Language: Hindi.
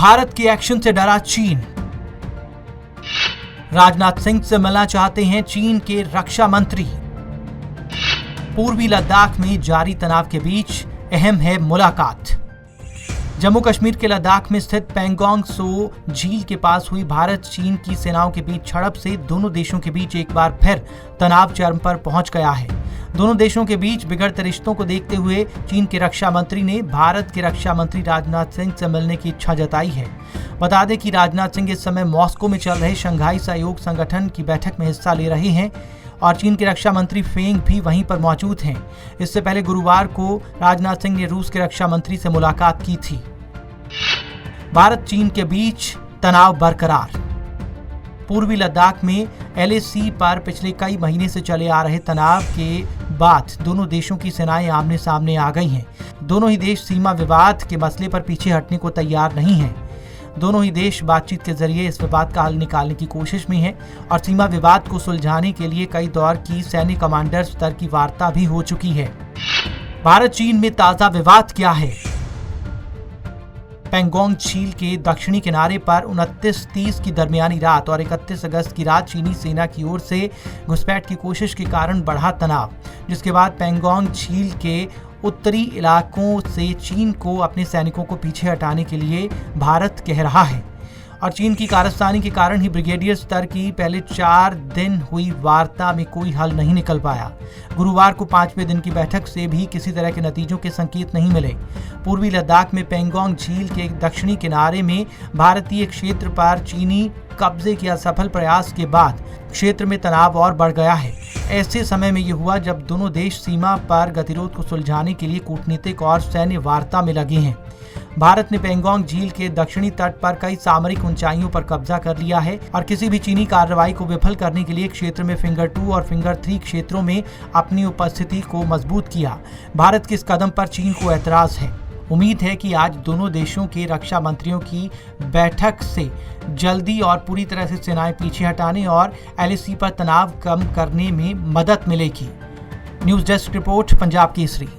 भारत के एक्शन से डरा चीन। राजनाथ सिंह से मिलना चाहते हैं चीन के रक्षा मंत्री। पूर्वी लद्दाख में जारी तनाव के बीच अहम है मुलाकात। जम्मू कश्मीर के लद्दाख में स्थित पेंगोंग सो झील के पास हुई भारत चीन की सेनाओं के बीच झड़प से दोनों देशों के बीच एक बार फिर तनाव चरम पर पहुंच गया है। दोनों देशों के बीच बिगड़ते रिश्तों को देखते हुए चीन के रक्षा मंत्री ने भारत के रक्षा मंत्री राजनाथ सिंह से मिलने की इच्छा जताई है। बता दें कि राजनाथ सिंह इस समय मॉस्को में चल रहे शंघाई सहयोग संगठन की बैठक में हिस्सा ले रहे हैं और चीन के रक्षा मंत्री फेंग भी वहीं पर मौजूद हैं। इससे पहले गुरुवार को राजनाथ सिंह ने रूस के रक्षा मंत्री से मुलाकात की थी। भारत चीन के बीच तनाव बरकरार। पूर्वी लद्दाख में LAC पर पिछले कई महीने से चले आ रहे तनाव के बाद दोनों देशों की सेनाएं आमने सामने आ गई हैं। दोनों ही देश सीमा विवाद के मसले पर पीछे हटने को तैयार नहीं हैं। दोनों ही देश बातचीत के जरिए इस विवाद का हल निकालने की कोशिश में हैं और सीमा विवाद को सुलझाने के लिए कई दौर की सैन्य कमांडर स्तर की वार्ता भी हो चुकी है। भारत चीन में ताजा विवाद क्या है? पेंगोंग झील के दक्षिणी किनारे पर 29-30 की दरमियानी रात और 31 अगस्त की रात चीनी सेना की ओर से घुसपैठ की कोशिश के कारण बढ़ा तनाव, जिसके बाद पेंगोंग झील के उत्तरी इलाकों से चीन को अपने सैनिकों को पीछे हटाने के लिए भारत कह रहा है और चीन की कारस्तानी के कारण ही ब्रिगेडियर स्तर की पहले 4 दिन हुई वार्ता में कोई हल नहीं निकल पाया। गुरुवार को 5वें दिन की बैठक से भी किसी तरह के नतीजों के संकेत नहीं मिले। पूर्वी लद्दाख में पेंगोंग झील के दक्षिणी किनारे में भारतीय क्षेत्र पर चीनी कब्जे के असफल प्रयास के बाद क्षेत्र में तनाव और बढ़ गया है। ऐसे समय में यह हुआ जब दोनों देश सीमा पर गतिरोध को सुलझाने के लिए कूटनीतिक और सैन्य वार्ता में लगे हैं। भारत ने पेंगोंग झील के दक्षिणी तट पर कई सामरिक ऊंचाइयों पर कब्जा कर लिया है और किसी भी चीनी कार्रवाई को विफल करने के लिए क्षेत्र में फिंगर 2 और फिंगर 3 क्षेत्रों में अपनी उपस्थिति को मजबूत किया। भारत के इस कदम पर चीन को ऐतराज है। उम्मीद है कि आज दोनों देशों के रक्षा मंत्रियों की बैठक से जल्दी और पूरी तरह से सेनाएं पीछे हटाने और LAC पर तनाव कम करने में मदद मिलेगी। News desk report, Punjab Kesari.